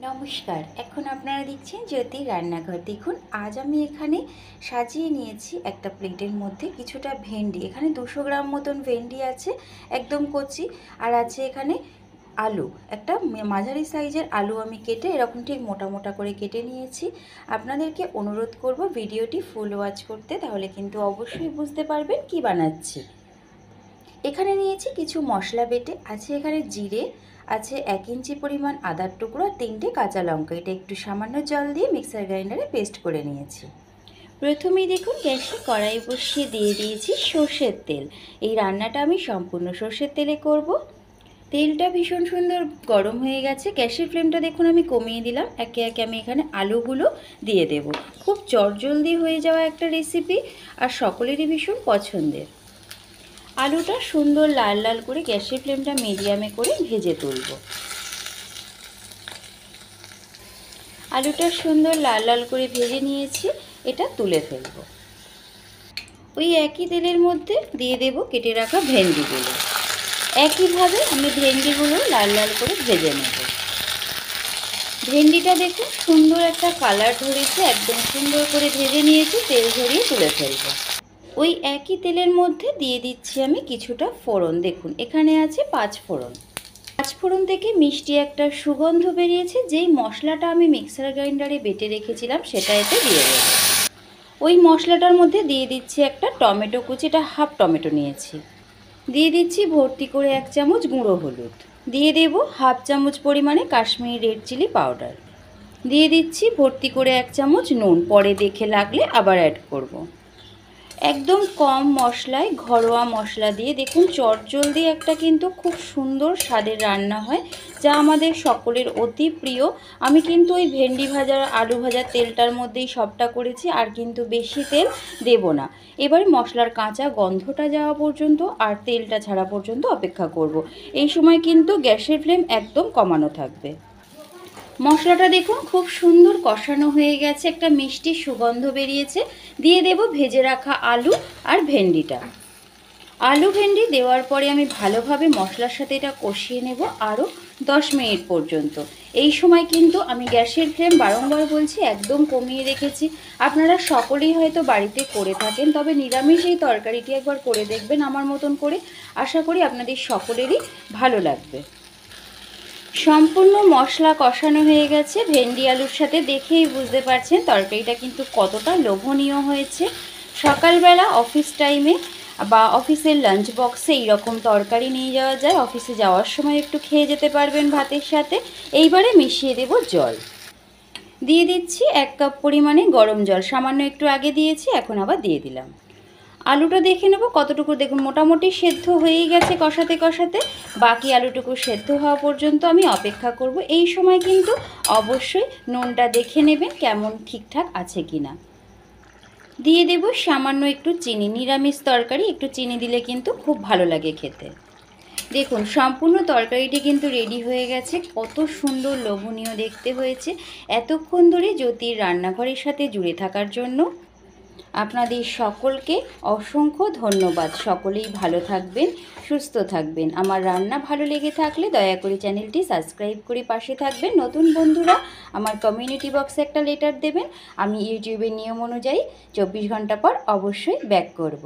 নমস্কার। এখন আপনারা দেখছেন জ্যোতি রান্নাঘর। দেখুন আজ আমি এখানে সাজিয়ে নিয়েছি একটা প্লেটের মধ্যে কিছুটা ভেন্ডি। এখানে 200 গ্রাম মতন ভেন্ডি আছে, একদম কচি। আর আছে এখানে আলু, একটা মাঝারি সাইজের আলু আমি কেটে এরকম ঠিক মোটা মোটা করে কেটে নিয়েছি। আপনাদেরকে অনুরোধ করব ভিডিওটি ফুল ওয়াচ করতে, তাহলে কিন্তু অবশ্যই বুঝতে পারবেন কি বানাচ্ছি। এখানে নিয়েছি কিছু মশলা বেটে, আছে এখানে জিরে, আছে 1 ইঞ্চি পরিমাণ আদার টুকরো আর 3টে কাঁচা লঙ্কা। এটা একটু সামান্য জল দিয়ে মিক্সার গ্রাইন্ডারে পেস্ট করে নিয়েছি। প্রথমেই দেখুন গ্যাসে কড়াই বসিয়ে দিয়ে দিয়েছি সর্ষের তেল। এই রান্নাটা আমি সম্পূর্ণ সর্ষের তেলে করব। তেলটা ভীষণ সুন্দর গরম হয়ে গেছে। গ্যাসের ফ্লেমটা দেখুন আমি কমিয়ে দিলাম। একে একে আমি এখানে আলুগুলো দিয়ে দেব। খুব চটজলদি হয়ে যাওয়া একটা রেসিপি আর সকলেরই ভীষণ পছন্দের। আলুটা সুন্দর লাল লাল করে গ্যাসের ফ্লেমটা মিডিয়ামে করে ভেজে তুলব। আলুটা সুন্দর লাল লাল করে ভেজে নিয়েছি, এটা তুলে ফেলব। ওই একই তেলের মধ্যে দিয়ে দেব কেটে রাখা ভেন্ডিগুলো। একইভাবে আমি ভেন্ডিগুলো লাল লাল করে ভেজে নেব। ভেন্ডিটা দেখুন সুন্দর একটা কালার ধরেছে, একদম সুন্দর করে ভেজে নিয়েছি, তেল ঝরিয়ে তুলে ফেলব। ওই একই তেলের মধ্যে দিয়ে দিচ্ছি আমি কিছুটা ফোড়ন। দেখুন এখানে আছে 5 ফোড়ন। 5 ফোড়ন থেকে মিষ্টি একটা সুগন্ধ বেরিয়েছে। যেই মশলাটা আমি মিক্সার গ্রাইন্ডারে বেটে রেখেছিলাম সেটা এতে দিয়ে দেব। ওই মশলাটার মধ্যে দিয়ে দিচ্ছি একটা টমেটো কুচি, এটা হাফ টমেটো নিয়েছি। দিয়ে দিচ্ছি ভর্তি করে 1 চামচ গুঁড়ো হলুদ। দিয়ে দেব হাফ চামচ পরিমাণে কাশ্মীরি রেড চিলি পাউডার। দিয়ে দিচ্ছি ভর্তি করে 1 চামচ নুন, পরে দেখে লাগলে আবার অ্যাড করব। একদম কম মশলায় ঘরোয়া মশলা দিয়ে দেখুন চটজলদি একটা কিন্তু খুব সুন্দর স্বাদের রান্না হয়, যা আমাদের সকলের অতি প্রিয়। আমি কিন্তু ওই ভেন্ডি ভাজা আলু ভাজার তেলটার মধ্যেই সবটা করেছি, আর কিন্তু বেশি তেল দেব না। এবার মশলার কাঁচা গন্ধটা যাওয়া পর্যন্ত আর তেলটা ছাড়া পর্যন্ত অপেক্ষা করব। এই সময় কিন্তু গ্যাসের ফ্লেম একদম কমানো থাকবে। মশলাটা দেখুন খুব সুন্দর কষানো হয়ে গেছে, একটা মিষ্টি সুগন্ধ বেরিয়েছে। দিয়ে দেব ভেজে রাখা আলু আর ভেন্ডিটা। আলু ভেন্ডি দেওয়ার পরে আমি ভালোভাবে মশলার সাথে এটা কষিয়ে নেব আরও 10 মিনিট পর্যন্ত। এই সময় কিন্তু আমি গ্যাসের ফ্লেম বারংবার বলছি একদম কমিয়ে রেখেছি। আপনারা সকলেই হয়তো বাড়িতে করে থাকেন, তবে নিরামিষ এই তরকারিটি একবার করে দেখবেন আমার মতন করে। আশা করি আপনাদের সকলেরই ভালো লাগবে। সম্পূর্ণ মশলা কষানো হয়ে গেছে ভেন্ডি আলুর সাথে, দেখেই বুঝতে পারছেন তরকারিটা কিন্তু কতটা লোভনীয় হয়েছে। সকালবেলা অফিস টাইমে বা অফিসের লাঞ্চ বক্সে এইরকম তরকারি নিয়ে যাওয়া যায়, অফিসে যাওয়ার সময় একটু খেয়ে যেতে পারবেন ভাতের সাথে। এইবারে মিশিয়ে দেব জল। দিয়ে দিচ্ছি 1 কাপ পরিমাণে গরম জল, সামান্য একটু আগে দিয়েছি, এখন আবার দিয়ে দিলাম। আলুটা দেখে নেব কতটুকু। দেখুন মোটামুটি সেদ্ধ হয়েই গেছে কষাতে কষাতে। বাকি আলুটুকু সেদ্ধ হওয়া পর্যন্ত আমি অপেক্ষা করব। এই সময় কিন্তু অবশ্যই নুনটা দেখে নেবেন কেমন ঠিকঠাক আছে কিনা। দিয়ে দেব সামান্য একটু চিনি। নিরামিষ তরকারি একটু চিনি দিলে কিন্তু খুব ভালো লাগে খেতে। দেখুন সম্পূর্ণ তরকারিটি কিন্তু রেডি হয়ে গেছে, কত সুন্দর লোভনীয় দেখতে হয়েছে। এতক্ষণ ধরে জ্যোতির রান্নাঘরের সাথে জুড়ে থাকার জন্য আপনাদের সকলকে অসংখ্য ধন্যবাদ। সকলেই ভালো থাকবেন, সুস্থ থাকবেন। আমার রান্না ভালো লেগে থাকলে দয়া করে চ্যানেলটি সাবস্ক্রাইব করে পাশে থাকবেন। নতুন বন্ধুরা আমার কমিউনিটি বক্সে একটা লেটার দেবেন, আমি ইউটিউবের নিয়ম অনুযায়ী 24 ঘন্টা পর অবশ্যই ব্যাক করব।